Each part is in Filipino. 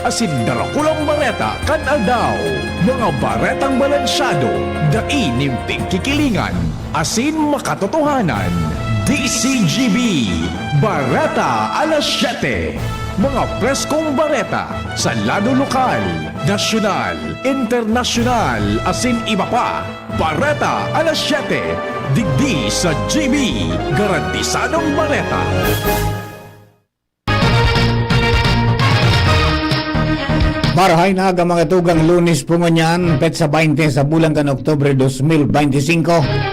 asin darakulang bareta kan aldaw. Mga baretang balansyado, dainimping kikilingan, asin makatotohanan. DCGB, Bareta alas 7. Mga preskong bareta sa lado lokal, nasyonal, internasyonal, asin iba pa. Bareta alas 7. Digdi sa GB, garantisadong bareta. Marahay na ang mga tugang Lunes po ngunyan, petsa 20 sa bulan kan Oktubre 2025.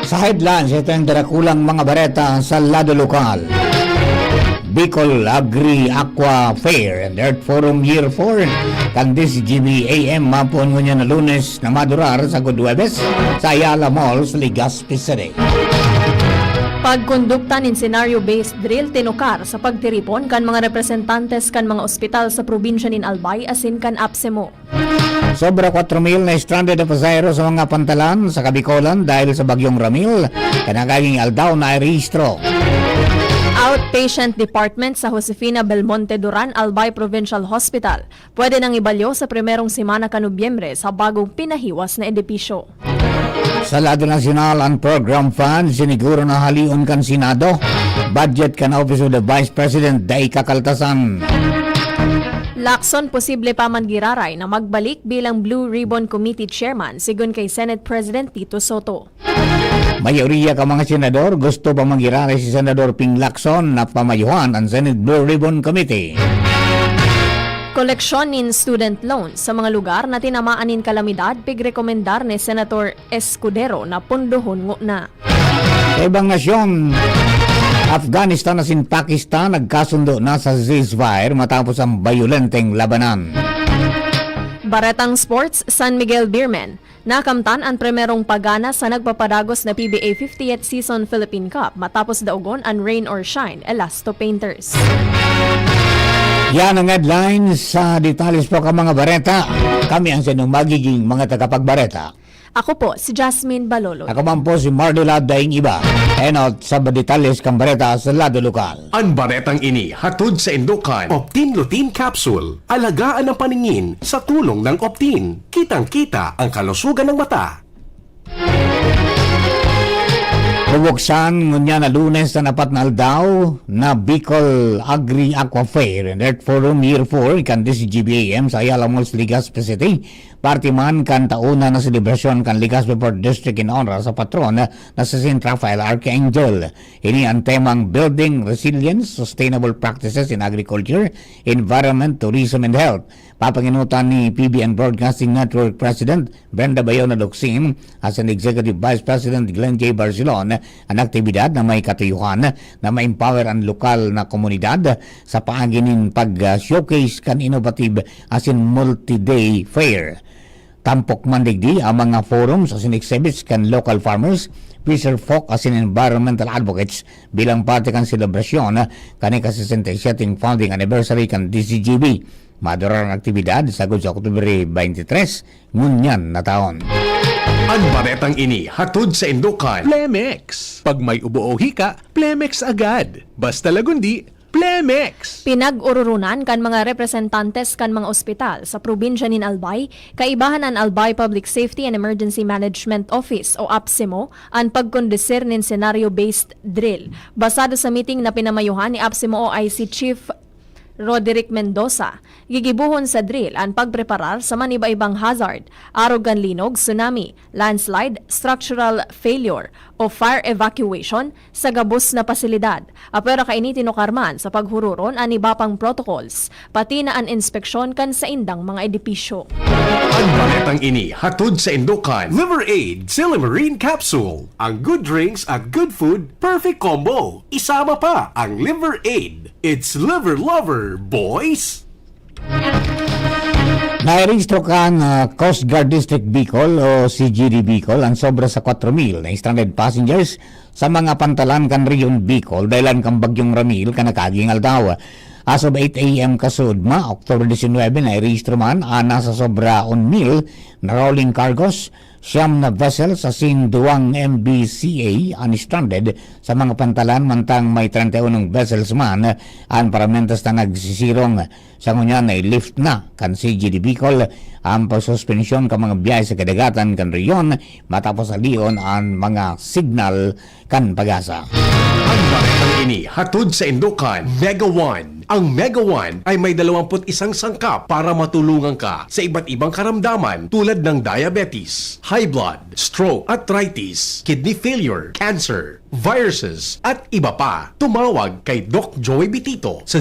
Sa headlines, ito ang darakulang mga bareta sa lado lokal. Bicol Agri-Aqua Fair and Earth Forum Year 4 kan DCGB AM mapon ngunyan na Lunes na madurar sa Gudwebes sa Ayala Mall sa Legazpi City. Pagkondukta nin scenario-based drill tinukar sa pagtiripon kan mga representantes kan mga ospital sa probinsya nin Albay asin kan APSEMO. Sobra 4,000 na stranded na pasahero sa mga pantalan sa Kabikolan dahil sa bagyong Ramil, kanagaging aldaw na rehistro. Outpatient Department sa Josefina Belmonte Duran, Albay Provincial Hospital. Pwede nang ibalyo sa primerong semana ka Nobyembre sa bagong pinahiwas na edipisyo. Sa lado nasyonal ang program fund, siniguro na halion kan Senado. Budget kan Office of the Vice President day kakaltasan. Lacson posible pa man giraray na magbalik bilang Blue Ribbon Committee Chairman sigon kay Senate President Tito Soto. Mayoriya ka mga senador gusto pa manggiraray si Senador Ping Lacson na pamayuhan ang Senate Blue Ribbon Committee. Koleksyon in student loans sa mga lugar na tinamaan in kalamidad pigrekomendar ni Senator Escudero na punduhon ngo na. Sa ibang nasyon, Afghanistan at Pakistan nagkasundo na sa ceasefire matapos ang bayolenteng labanan. Baretang Sports, San Miguel Beermen. Nakamtan ang primerong pagana sa nagpapadagos na PBA 50th Season Philippine Cup matapos daugon ang Rain or Shine, Elasto Painters. Yan ang headlines sa detalles po ka mga bareta. Kami ang sinong magiging mga tagapagbareta. Ako po si Jasmine Balolo. Ako man po si Mardula Daing Iba. Enot sa detalles kang bareta sa lado lokal. Ang baretang ini hatod sa Indokan. Optin Lutein Capsule. Alagaan ang paningin sa tulong ng Optin. Kitang-kita ang kalusugan ng mata. Bubuksan ngunya na Lunes na napat na aldaw na Bicol Agri-Aqua Fair and Earth Forum Year 4 kan DCGBAM sa Ayala Mall Legazpi City. Party man kan tauna na selebrasyon kan Legazpi Port District in honor sa patron na si St. Raphael Archangel. Ini ang temang Building Resilience, Sustainable Practices in Agriculture, Environment, Tourism and Health. Papanginutan ni PBN Broadcasting Network President Brenda Bayona Locsin as an Executive Vice President Glenn J. Barcelon ang aktibidad na may katuyuhan na ma-empower ang lokal na komunidad sa paaginin pag-showcase kan innovative as in multi-day fair. Tampok mandigdi ang mga forums as in exhibits kan local farmers, fisher folk as in environmental advocates bilang parte kan selebrasyon kani ka 67th founding anniversary kan DCGB. Madurar ang aktibidad sa Oktubre 23 ngunyan na taon. Ang baretang ini hatod sa Indokan. Plemex. Pag may ubo o hika, Plemex agad. Basta lagundi, Plemex. Pinag-ururunan kan mga representantes kan mga ospital sa probinsya nin Albay, kaibahan ang Albay Public Safety and Emergency Management Office o APSEMO ang pagkondisir nin scenario-based drill. Basado sa meeting na pinamayuhan ni APSEMO OIC Chief Roderick Mendoza, gigibuhon sa drill ang pagpreparar sa maniba-ibang hazard, arogan linog, tsunami, landslide, structural failure o fire evacuation sa gabos na pasilidad. Apero kaini tinukarman sa paghururon ang iba pang protocols, pati na ang inspeksyon kan sa indang mga edipisyo. Ang baretang ini hatod sa Indokan. Liver Aid Silimarine Capsule. Ang good drinks at good food, perfect combo. Isama pa ang Liver Aid. It's liver lover, boys! Nairehistro kan Coast Guard District Bicol o CGD Bicol ang sobra sa 4,000 na stranded passengers sa mga pantalan kan Region Bicol dahilan kang bagyong Ramil kanakaging aldaw. As of 8 a.m. kasudma, October 19, nairehistro man ana sa sobra 1,000 na rolling cargos Siyam na vessels asin duwang MBCA unstranded sa mga pantalan mantang may 31 vessels man ang paramentas na nagsisirong sa ngunyan ay lift na kan CGD Bicol ang pagsuspensyon ka mga biyahe sa kadagatan kan riyon matapos alion ang mga signal kan pag-asa. Ang baretang ini hatod sa Indukan Mega One. Ang Mega One ay may 21 sangkap para matulungan ka sa iba't ibang karamdaman tulad ng diabetes, high blood, stroke, arthritis, kidney failure, cancer, viruses, at iba pa. Tumawag kay Doc Joey Bitito sa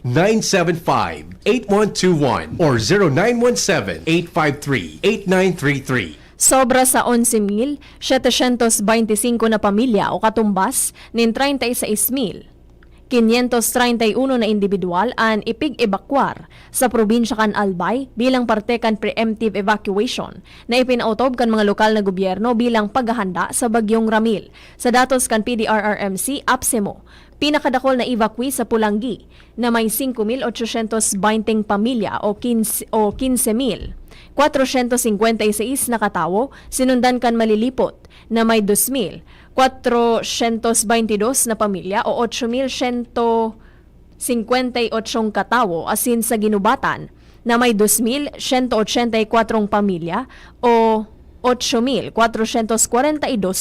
0998-975-8121 or 0917-853-8933. Sobra sa 11,725 na pamilya o katumbas nin 36,531 na individual ang ipig-ebakwar sa probinsya kan Albay bilang parte kan preemptive evacuation na ipinautob kan mga lokal na gobyerno bilang paghahanda sa bagyong Ramil. Sa datos kan PDRRMC APSEMO, pinakadakol na evacuee sa Pulangi na may 5,820 pamilya o 15,456 na katawo, sinundan kan Malilipot na may 2,422 na pamilya o 8,158 katawo, asin sa Ginubatan na may 2,184 pamilya o 8,442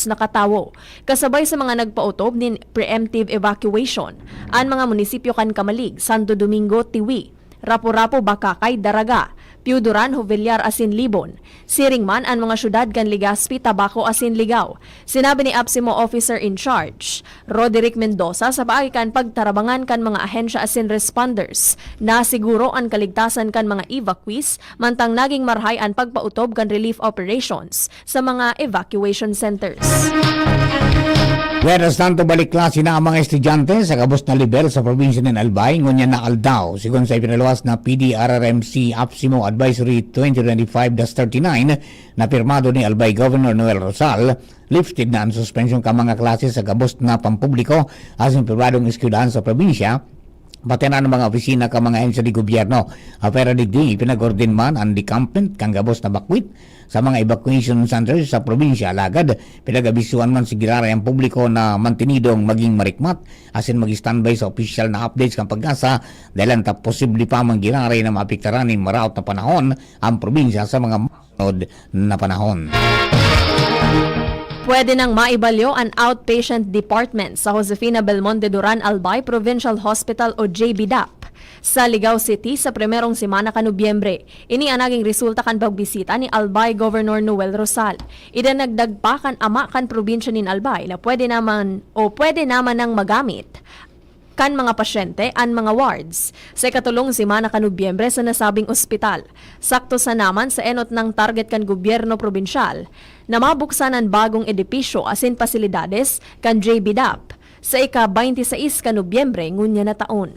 na katawo. Kasabay sa mga nagpautob nin preemptive evacuation, ang mga munisipyo kan Kamalig, Santo Domingo, Tiwi, Rapu-Rapu, Bakakay, Daraga, Piuduran, Jovellar, asin Libon. Siringman ang mga syudad kan Legazpi, Tabaco, asin Ligao. Sinabi ni APSEMO Officer in Charge, Roderick Mendoza, sa paagikan pagtarabangan kan mga ahensya asin responders na siguro ang kaligtasan kan mga evacuees mantang naging marhay ang pagpautob kan relief operations sa mga evacuation centers. Whereas tanto balik klase na ang mga estudyante sa kabos na level sa probinsya ng Albay, ngunyan na Aldao, sigon sa ipinaluwas na PDRRMC APSEMO Advisory 2025-39 na pirmado ni Albay Governor Noel Rosal, lifted na ang suspension ka mga klase sa kabos na pampubliko asin pribadong eskwelahan sa probinsya, pati na ng mga opisina ka mga ensya di gobyerno. Pero digdi, pinag-ordin man ang decampment kang gabos na bakwit sa mga evacuation centers sa probinsya. Lagad, pinag-abisuan man sigurara ang publiko na mantinidong maging marikmat asin mag-standby sa official na updates kang pag-asa dahil ang posible pa manggiraray na maapektaran ng maraot na panahon ang probinsya sa mga masunod na panahon. Pwede nang maibalyo ang outpatient department sa Josefina Belmonte Duran Albay Provincial Hospital o JBDAP sa Ligao City sa primerong semana kan Nobyembre. Ini ang naging resulta kan pagbisita ni Albay Governor Noel Rosal. Idanagdag pa kan ama kan probinsya nin Albay na pwede naman nang magamit kan mga pasyente ang mga wards sa ikatulong semana kan Nobyembre sa nasabing ospital. Sakto sa naman sa enot ng target kan gobyerno probinsyal na mabuksan ang bagong edipisyo asin pasilidades kan JBDAP sa ika-26 kan Nobyembre ngunya na taon.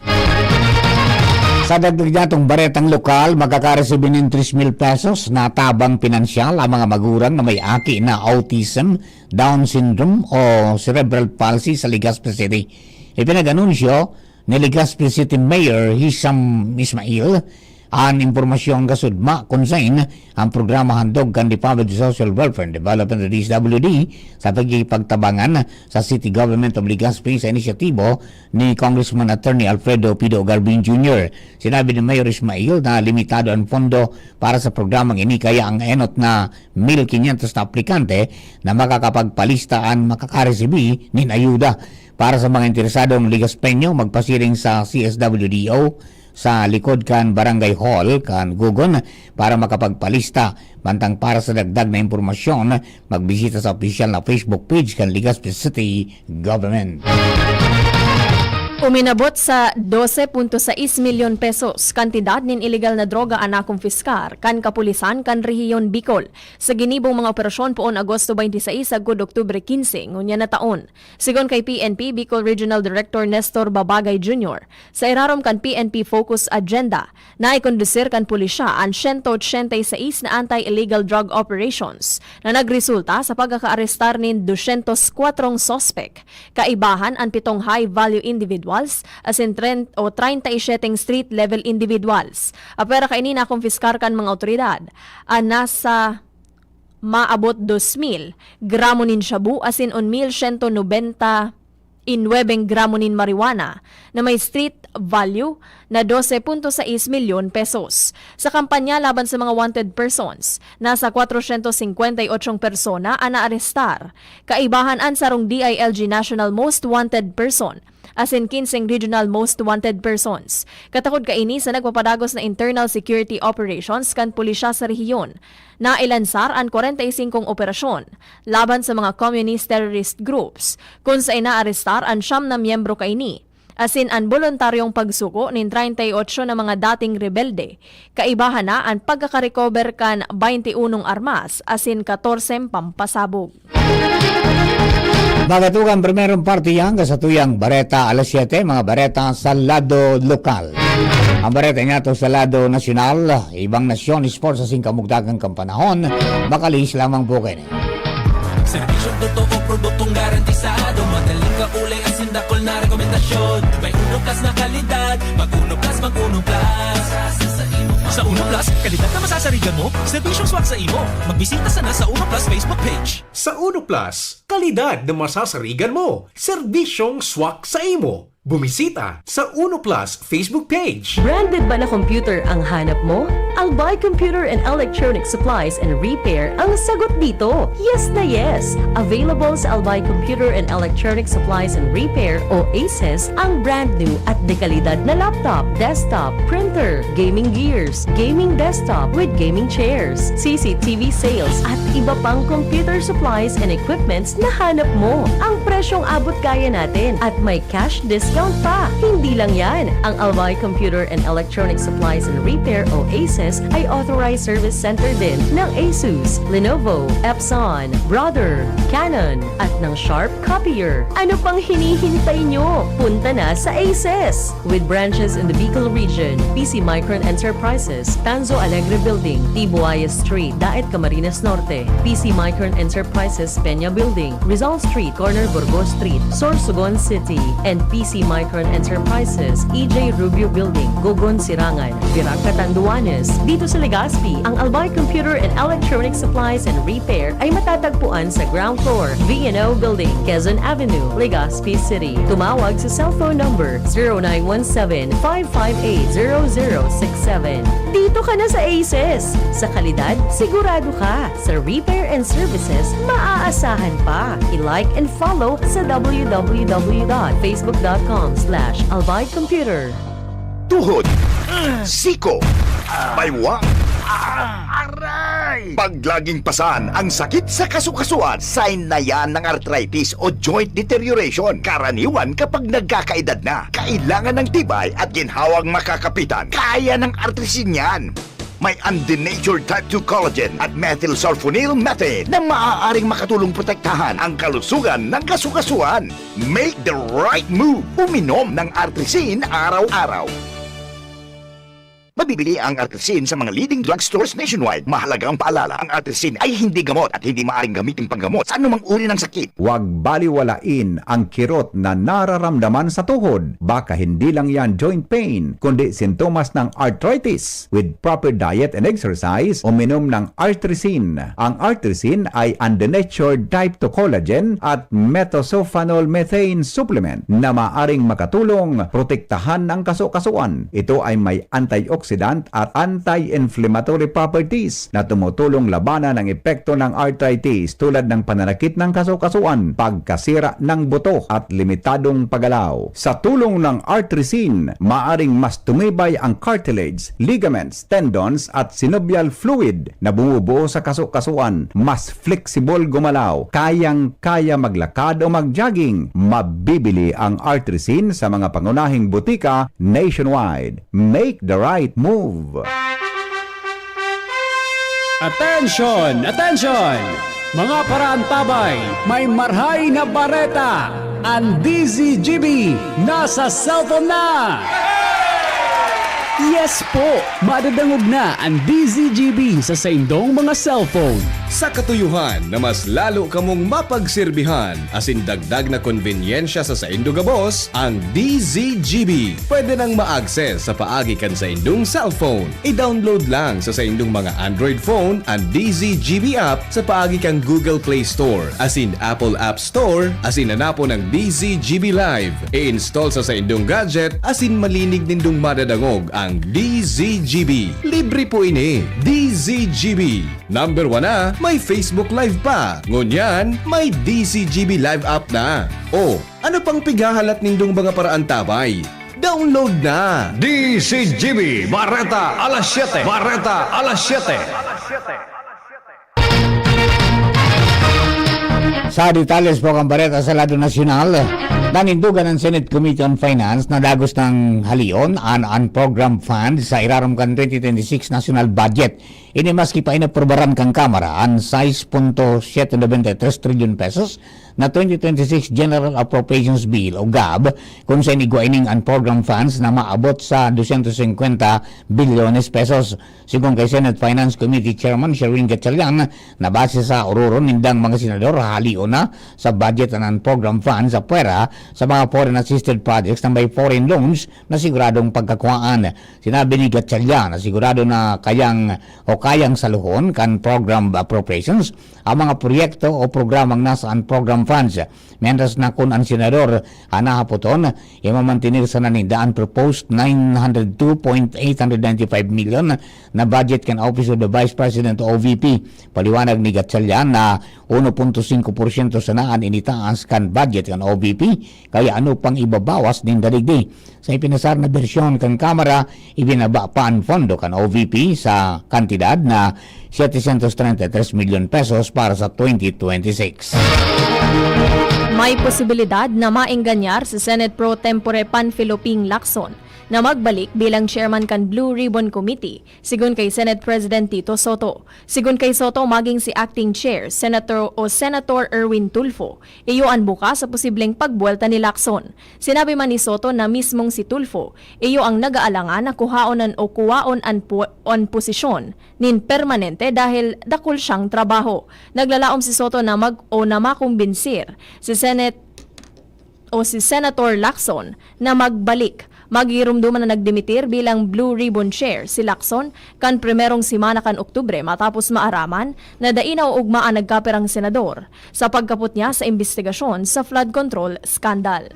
Sa dagdag natong baretang lokal, magkakaresibin ng 3,000 pesos na tabang pinansyal ang mga magulang na may aki na autism, Down syndrome o cerebral palsy sa Legazpi City. Ipinag-anunsyo ni Legazpi City Mayor Hisham Ismail ang impormasyon kasudma konsain ang programa handog kan Department of Social Welfare and Development of DSWD sa pagkipagtabangan sa City Government of Legazpi sa inisyatibo ni Congressman Attorney Alfredo Pido Garbin Jr. Sinabi ni Mayor Ismail na limitado ang pondo para sa programang ini kaya ang enot na 1,500 na aplikante na makakapagpalista ang makakaresibi nin ayuda. Para sa mga interesadong Legazpeño, magpasiring sa CSWDO sa likod kan Barangay Hall kan Gugon para makapagpalista. Bantang para sa dagdag na impormasyon, magbisita sa official na Facebook page kan Legazpi City Government. Uminabot sa 12.6 milyon pesos kantidad nin illegal na droga ang nakumpiskar kan kapulisan kan Rehiyon Bicol sa ginibong mga operasyon poon Agosto 26 agud Oktubre 15 ngunya na taon. Sigon kay PNP Bicol Regional Director Nestor Babagay Jr., sa irarom kan PNP Focus Agenda na ikondusir kan pulisya ang 186 na anti-illegal drug operations na nagresulta sa pagkakaarestar nin 204 sospek, kaibahan ang 7 high-value individuals as in 37 street-level individuals. Apera kaini na kumpiskar kan mga otoridad. Nasa maabot 2,000 gramo nin shabu asin 1,190 gramo nin marijuana na may street value na 12.6 milyon pesos. Sa kampanya laban sa mga wanted persons, nasa 458 persona ang naarestar. Kaibahan ang sarong DILG National Most Wanted Person asin 15 Regional Most Wanted Persons. Katakod kaini sa nagpapadagos na internal security operations kan pulisya sa rehiyon. Nailansar ang 45 operasyon laban sa mga communist terrorist groups kung sa inaarestar ang 9 na miyembro kaini. Asin ang voluntaryong pagsuko nin 38 na mga dating rebelde. Kaibahan na ang pagkakarecover kan 21 armas asin 14 pampasabog. Bagatugang primerong partiyang kasatuyang Bareta alas 7, mga Bareta sa lado lokal. Ang Bareta nga to sa lado nasyonal, ibang nasyon sports sa singkamugdagang kampanahon, makalis lamang po kayo. Serbisyong totoo, produktong garantisado, madaling kaulay ang sindakol na rekomendasyon. May Uno Plus na kalidad, mag-Uno Plus, mag-Uno Plus. Sa Uno Plus, kalidad na masasarigan mo, serbisyong swak sa imo. Magbisita sana sa Uno Plus Facebook page. Sa Uno Plus, kalidad na masasarigan mo. Serbisyong swak sa imo. Bumisita sa Uno Plus Facebook page. Branded ba na computer ang hanap mo? Albay Computer and Electronic Supplies and Repair ang sagot dito. Yes na yes! Available sa Albay Computer and Electronic Supplies and Repair o ACES ang brand new at dekalidad na laptop, desktop, printer, gaming gears, gaming desktop with gaming chairs, CCTV sales at iba pang computer supplies and equipments na hanap mo. Ang presyong abot kaya natin at may cash discount pa. Hindi lang yan. Ang Albay Computer and Electronic Supplies and Repair o ACES ay authorized service center din ng ASUS, Lenovo, Epson, Brother, Canon at ng Sharp Copier. Ano pang hinihintay nyo? Punta na sa ACES! With branches in the Bicol region, PC Micron Enterprises, Tanzo Alegre Building, Tibuaya Street, Daet Camarines Norte, PC Micron Enterprises, Peña Building, Rizal Street, Corner Burgos Street, Sorsogon City, and PC Micron Enterprises, EJ Rubio Building, Gogon Sirangan, Virac Catanduanes. Dito sa Legazpi, ang Albay Computer and Electronic Supplies and Repair ay matatagpuan sa ground floor, V&O Building, Quezon Avenue, Legazpi City. Tumawag sa cellphone number 0917-558-0067. Dito ka na sa ACES. Sa kalidad, sigurado ka. Sa repair and services, maaasahan pa. I-like and follow sa www.facebook.com/albaycomputer. Tuhod, siko, baywang, aray! Pag laging pasan ang sakit sa kasukasuan, sign na yan ng arthritis o joint deterioration. Karaniwan kapag nagkakaedad na, kailangan ng tibay at ginhawang makakapitan. Kaya ng artrisin yan. May undenatured type 2 collagen at methylsulfonyl methane na maaaring makatulong protektahan ang kalusugan ng kasukasuan. Make the right move. Uminom ng artrisin araw-araw. Mabibili ang artrisin sa mga leading drugstores nationwide. Mahalagang paalala, ang artrisin ay hindi gamot at hindi maaaring gamitin panggamot sa anumang uri ng sakit. Huwag baliwalain ang kirot na nararamdaman sa tuhod. Baka hindi lang yan joint pain, kundi sintomas ng arthritis. With proper diet and exercise, uminom ng artrisin. Ang artrisin ay undenatured type 2 collagen at methylsulfonyl methane supplement na maaaring makatulong protektahan ang kasukasuan. Ito ay may antioxidant at anti-inflammatory properties na tumutulong labanan ang epekto ng arthritis tulad ng pananakit ng kasukasuan, pagkasira ng buto at limitadong paggalaw. Sa tulong ng artrisin, maaring mas tumibay ang cartilage, ligaments, tendons at synovial fluid na bumubuo sa kasukasuan, mas flexible gumalaw, kayang-kaya maglakad o mag-jogging. Mabibili ang artrisin sa mga pangunahing butika nationwide. Make the right move. Attention! Attention! Mga parantabay, may marhay na bareta. Ang DZGB nasa cellphone na! Yes po! Madadangog na ang DZGB sa saindong mga cellphone. Sa katuyuhan na mas lalo kamong mapagserbihan asin dagdag na konvenyensya sa Saindo Gabos, ang DZGB. Pwede nang ma-access sa paagi kan sa indong cellphone. I-download lang sa indong mga Android phone ang DZGB app sa paagi kang Google Play Store, asin Apple App Store, asin hanapo ng DZGB Live. I-install sa indong gadget, asin malinig nindong madadangog ang DZGB. Libre po ini. DZGB. Number 1 na, may Facebook Live pa. Ngunyan, may DZGB Live app na. O, ano pang pigahalat nindong mga paraan tabay? Download na! DZGB Barreta alas 7. Barreta alas 7. Sa detalles po ang bareta sa lado nasyonal, nanindugan ng Senate Committee on Finance na dagos ng halion an unprogrammed fund sa iraram kan 2026 national budget. Ini maski pa inaprobaran kang Kamara ang 6.793 trillion pesos na 2026 General Appropriations Bill o GAB kung sa iniguaining unprogrammed funds na maabot sa 250 bilyones pesos. Sigon kay Senate Finance Committee Chairman Sherwin Gatchalian, na base sa ururon nindang mga senador halion na sa budget ng unprogrammed funds sa pwera sa mga foreign assisted projects na may foreign loans na siguradong pagkakuhaan. Sinabi ni Gatchalian na sigurado na kayang saluhon kan program appropriations ang mga proyekto o programang nasa unprogrammed funds. Mientras na kun ang senador hanahapoton, imamantinir sa nanindaan proposed 902.895 million na budget kan Office of the Vice President o OVP. Paliwanag ni Gatchalian na 1.5% sa naan initaas kan budget kan OVP, kaya ano pang ibabawas din daligdi. Sa ipinasar na bersyon kan Kamara, ibinaba pa ang fondo kan OVP sa kantidad na 733 million pesos para sa 2026. May posibilidad na maengganyar si Senate Pro Tempore Panfilo Ping Lacson na magbalik bilang chairman kan Blue Ribbon Committee, sigun kay Senate President Tito Soto. Sigun kay Soto, maging si acting chair, Senator Erwin Tulfo, iyoan bukas sa posibleng pagbuelta ni Lacson. Sinabi man ni Soto na mismong si Tulfo, iyo ang nag-aalangan na kuhaonan o kuwaon an posisyon nin permanente dahil dakol siyang trabaho. Naglalaom si Soto na makumbinsir si Senator Lacson na magbalik. Magirumduman na nagdimitir bilang Blue Ribbon Chair si Lacson kan primerong simana kan Oktubre matapos maaraman na dainaw ugmaan nagkaperang senador sa pagkaput niya sa investigasyon sa flood control scandal.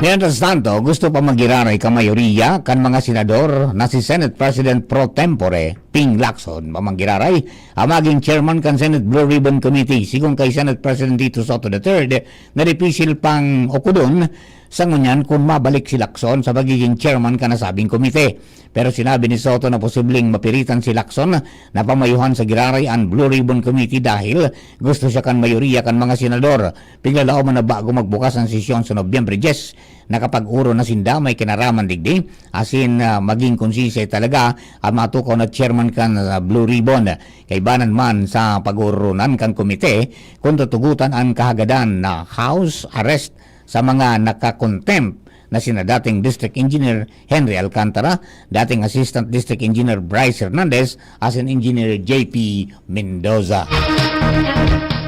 Mientras tanto, gusto pa magiraray ka mayoriya kan mga senador na si Senate President Pro Tempore Ping Lacson mamangiraray ang maging chairman kan Senate Blue Ribbon Committee, sigon kay Senate President Tito Soto III na dipisil pang okudon sa ngunyan kung mabalik si Lacson sa pagiging chairman ka nasabing komite. Pero sinabi ni Soto na posibleng mapiritan si Lacson na pamayuhan sa giraray ang Blue Ribbon Committee dahil gusto siya kan mayoriya kan mga senador. Piglalao man na bago magbukas ang sesyon sa Nobyembre 10 na kapag uro na sindamay kinaraman digdi asin maging konsensya talaga ang matukaw na chairman kan Blue Ribbon. Kaibanan man sa pag-urunan kan komite kung tutugutan ang kahagadan na house arrest sa mga nakakontempt na sina dating District Engineer Henry Alcantara, dating Assistant District Engineer Bryce Hernandez, as in Engineer JP Mendoza.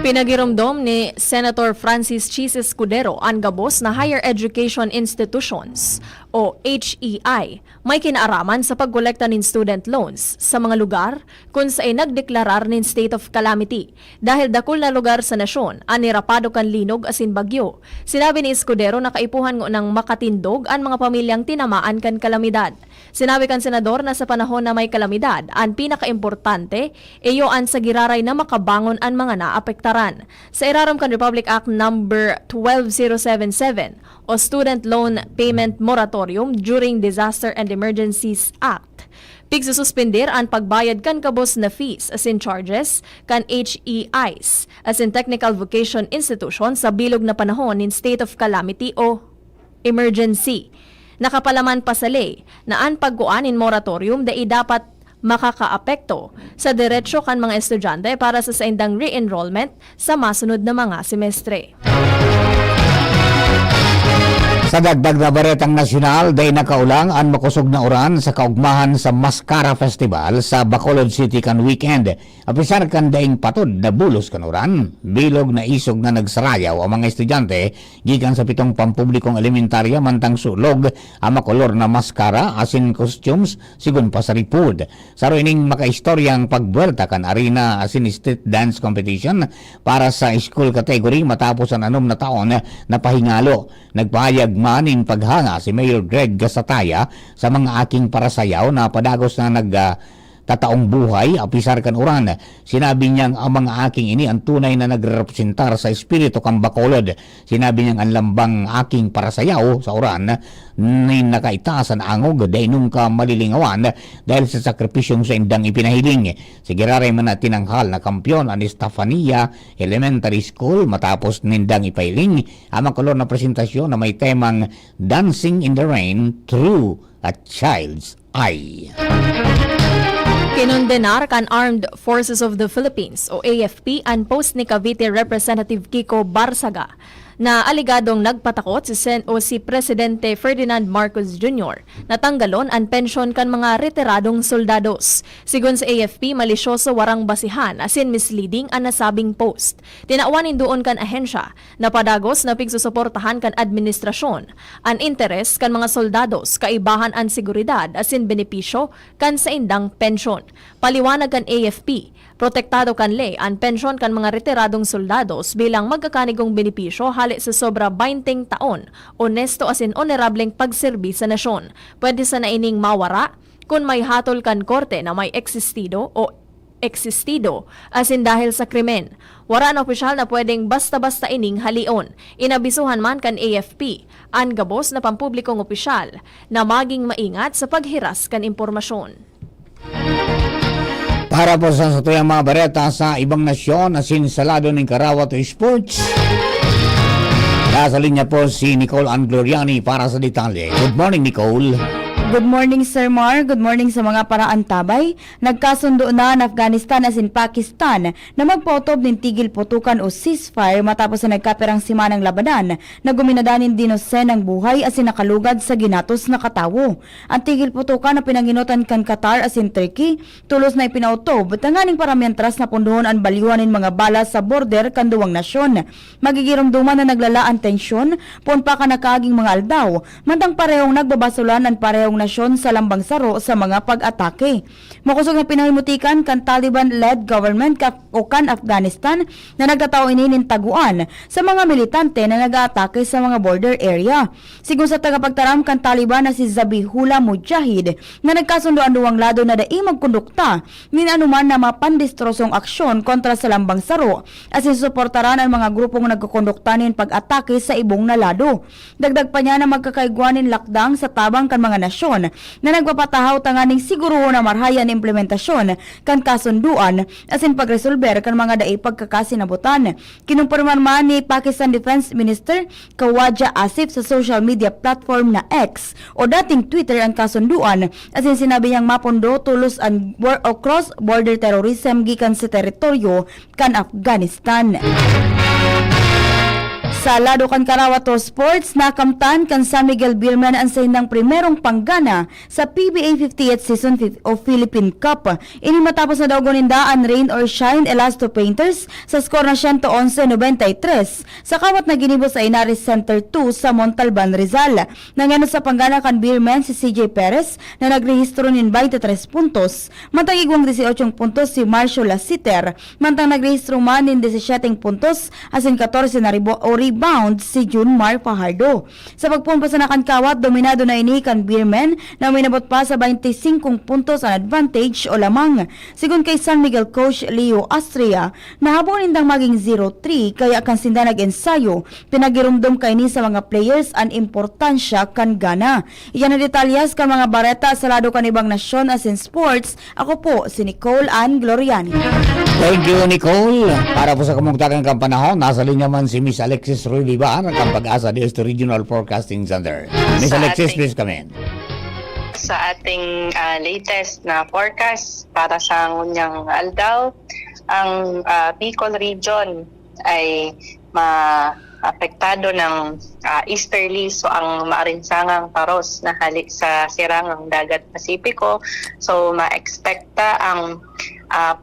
Pinagiromdom ni Senator Francis Chis Escudero ang gabos na higher education institutions o HEI may kinaaraman sa pagkolekta ng student loans sa mga lugar kung saan nagdeklarar ng state of calamity dahil dakul na lugar sa nasyon ang nirapado kan linog asin bagyo. Sinabi ni Escudero na kaipuhan ng makatindog ang mga pamilyang tinamaan kan kalamidad. Sinabi kan senador na sa panahon na may kalamidad, ang pinakaimportante iyo ang sa giraray na makabangon ang mga naapektaran. Sa iraram kan Republic Act number 12077 o Student Loan Payment Moratorium during Disaster and Emergencies Act, pigsususpender ang pagbayad kan kabos na fees as in charges kan HEIs as in Technical Vocation Institution sa bilog na panahon in state of calamity o emergency. Nakapalaman pa sa ley na ang pagkuanin moratorium dai dapat makakaapekto sa diretsyo kan mga estudyante para sa saindang re-enrollment sa masunod na mga semestre. Sa dagdag na baretang nasyonal, day nakaulang ang makusog na uran sa kaugmahan sa Mascara Festival sa Bacolod City kan weekend. Apisar kan daing patod na bulos kan uran, bilog na isog na nagsarayaw ang mga estudyante gikan sa 7 pampublikong elementarya mantang sulog ang makolor na maskara asin costumes sigun pa sa ripod. Sa ining makaistoryang pagbuelta kan arena asin street dance competition para sa school category matapos ang 6 na taon na pahingalo. Nagpahayag maning paghanga si Mayor Greg Gasataya sa mga aking parasayaw na padagos na tataong buhay, apisar kan uran. Sinabi niyang ang mga aking ini ang tunay na nagrepresentar sa espiritu kang Bacolod. Sinabi niyang ang lambang aking parasayaw sa uran ni nakaitasan angog dahil nung ka malilingawan dahil sa sakripisyong sa indang ipinahiling. Sigiraray man na tinanghal na kampyon ang Estefania Elementary School matapos nindang ipahiling ang makulor na presentasyon na may temang Dancing in the Rain Through a Child's Eye. Kinondenar kan Armed Forces of the Philippines o AFP ang post ni Cavite Representative Kiko Barsaga na aligadong nagpatakot si Presidente Ferdinand Marcos Jr. na tanggalon ang pensyon kan mga retiradong soldados. Sigun sa AFP, malisyoso warang basihan asin misleading ang nasabing post. Tinawanin doon kan ahensya na padagos na pigsusuportahan kan administrasyon ang interes kan mga soldados kaibahan ang seguridad asin benepisyo kan sa indang pensyon. Paliwanag kan AFP, protektado kanle ang pensyon kan mga retiradong soldados bilang magkakanigong benepisyo hali sa sobra 20 taon, onesto asin onerableng pagserbi sa nasyon. Pwede sa naining mawara kung may hatol kan korte na may existido asin dahil sa krimen. Wara na opisyal na pwedeng basta-basta ining halion. Inabisuhan man kan AFP ang gabos na pampublikong opisyal na maging maingat sa paghiras kan impormasyon. Para po sa tuyang mga bareta sa ibang nasyon asin sa lado ng Karawat Sports, nasa linya po si Nicole Angloriani para sa detalye. Good morning, Nicole. Good morning, Sir Mar. Good morning sa mga paraantabay. Nagkasundo na ang Afghanistan asin Pakistan na magpautob ng tigil putukan o ceasefire matapos na nagkaperang simanang labanan na guminadanin dinosen ng buhay asin nakalugad sa ginatos na katawo. Ang tigil putukan na pinanginutan kan Qatar asin Turkey tulos na ipinautob tanganing para mientras na punduhon ang balyuanin mga bala sa border kan duwang nasyon. Magigirumduman na naglala ang tensyon pon pa ka nakaaging mga aldaw mantang parehong nagbabasulan ang parehong nasyon sa lambang saro sa mga pag-atake. Makusog na pinahimutikan kan Taliban-led government o kan Afghanistan na nagtatao inin taguan sa mga militante na nag-aatake sa mga border area. Sigun sa tagapagtaram kan Taliban na si Zabihullah Mujahid na nagkasundo ang duwang lado na dai magkondukta nin anuman na mapandistrosong aksyon kontra sa lambang saro asin suportaran ang mga grupong nagkukondukta nin pag-atake sa ibong na lado. Dagdag pa niya na magkakaigwanin lakdang sa tabang kan mga nasyon na nagpapatahaw tanganing siguro na marhayan implementasyon kan kasunduan asin pagresolber kan mga daay pagkakasinabutan. Kinumpirman man ni Pakistan Defense Minister Khawaja Asif sa social media platform na X o dating Twitter ang kasunduan asin sinabi niyang mapondo tulos ang cross-border terrorism gikan sa teritoryo kan Afghanistan. Sa lado kan Karawato Sports, nakamtan kan San Miguel Beerman ang saindang primerong panggana sa PBA 58th season of Philippine Cup. Ini matapos na daw gunindaan Rain or Shine Elasto Painters sa skor na 111-93 sa kawat na ginibo sa Inaris Center 2 sa Montalban, Rizal. Nangano sa panggana kan Beerman si CJ Perez na nagrehistro nin 23 puntos. Mantang igwang 18 puntos si Marcio Lasiter. Mantang nagrehistro man nin 17 puntos asin 14 na rebound si Junmar Fajardo. Sa pagpumpa sa nakankawat, dominado na ini kan Beerman na may nabot pa sa 25 puntos ang advantage o lamang. Sigun kay San Miguel coach Leo Astria, nahabon nindang maging 0-3 kaya kan sinda nag-ensayo. Pinagirumdum kay ni sa mga players ang importansya kan gana. Iyan ang detalyas kan mga bareta sa lado kan ibang nasyon as in sports. Ako po si Nicole Ann Gloriani. Thank you, Nicole. Para po sa kamugtakan kang panahon, nasa linya man si Miss Alexis Roy Vivar, ang Pag-asa DST Regional Forecasting Center. Miss Alexis, please come in. Sa ating latest na forecast para sa ngunyang aldaw, ang Bicol region ay apektado ng easterly, so ang maarinsangang paros na halik sa sirangang dagat Pasipiko. So ma-expecta ang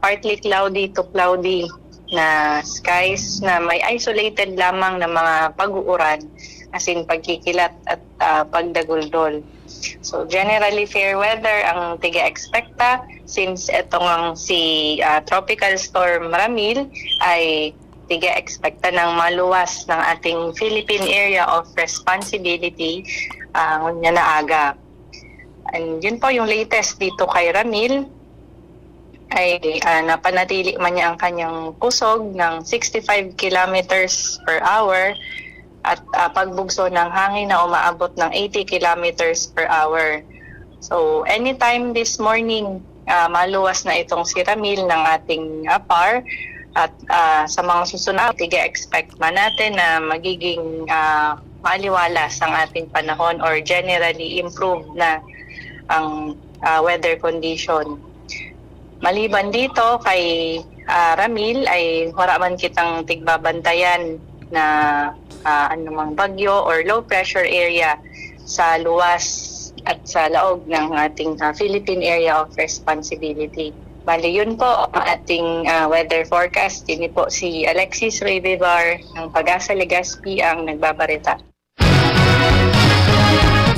partly cloudy to cloudy na skies na may isolated lamang na mga pag-uuran, as in pagkikilat at pagdaguldol. So generally fair weather ang tiga-expecta, since itong si Tropical Storm Ramil ay tiga-expecta ng maluwas ng ating Philippine Area of Responsibility ngunya na aga. And yun po yung latest dito kay Ramil, ay napanatili man niya ang kanyang pusog ng 65 kilometers per hour at pagbugso ng hangin na umaabot ng 80 kilometers per hour. So anytime this morning, maluwas na itong si Ramil ng ating PAR. At sa mga susunod, tiga-expect man natin na magiging maaliwalas ang ating panahon or generally improved na ang weather condition. Maliban dito kay Ramil ay wala man kitang tigbabantayan na anumang bagyo or low pressure area sa luwas at sa laog ng ating Philippine Area of Responsibility. Bali, yun po ang ating weather forecast. Yun po si Alexis Revivar ng Pag-asa Legazpi ang nagbabarita.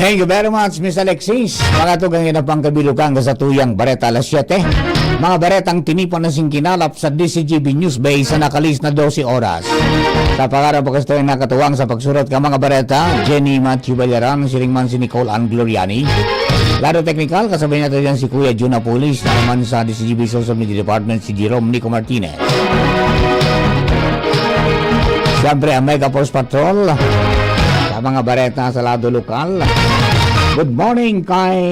Thank you very much, Miss Alexis. Mga tugang inapang kabilukan sa tuyang Bareta alas 7. Mga baretang tinipon na singkinalap sa DCGB News Base sa nakalis na 12 oras. Sa pangarap po kasto yung nakatuwang sa pagsurat ka mga bareta, Jenny Matthew Bayaran, silingman si Nicole Ann Gloriani. Laro technical, kasabay natin dyan si Kuya Jun Apulis, na naman sa DCGB Social Media Department si Jerome Nico Martinez. Siyempre ang Mega Force Patrol sa mga bareta sa lado lokal. Good morning kay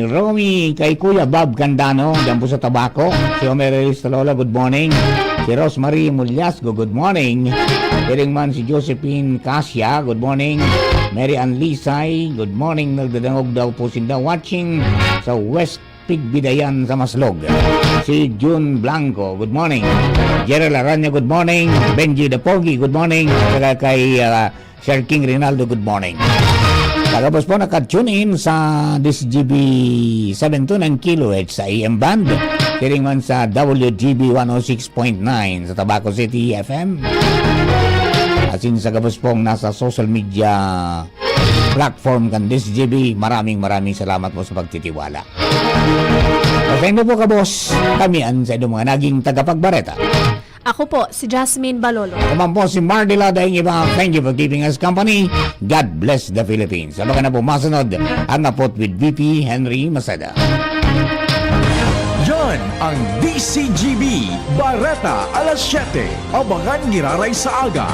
Romy, kay Kuya Bob Candano, dyan po sa Tabaco. Si Omerelis Talola, good morning. Si Rosemary Mulyasgo, good morning. Piringman si Josephine Cassia, good morning. Mary Ann Lisay, good morning. Nagdadangog daw po sinda watching sa West Pigbidayan sa Maslog. Si June Blanco, good morning. Gerald Aranya, good morning. Benji Dapogi, good morning. Saka kay Sir King Rinaldo, good morning. Tagapos po naka-tune in sa DCGB 729 kHz sa AM band. Kiring man sa WGB 106.9 sa Tabaco City FM. Asin sa gabos pong nasa social media platform kan DCGB, maraming salamat po sa pagtitiwala. Thank you po kabos. Kami ang sa inyo mga naging tagapagbareta. Ako po, si Jasmine Balolo. Kaman po si Mardila Daing Iba. Thank you for keeping us company. God bless the Philippines. Sabaga na po masunod ang napot with VP Henry Masada. Yan ang DCGB Bareta alas 7. Abangan ngiraray sa aga.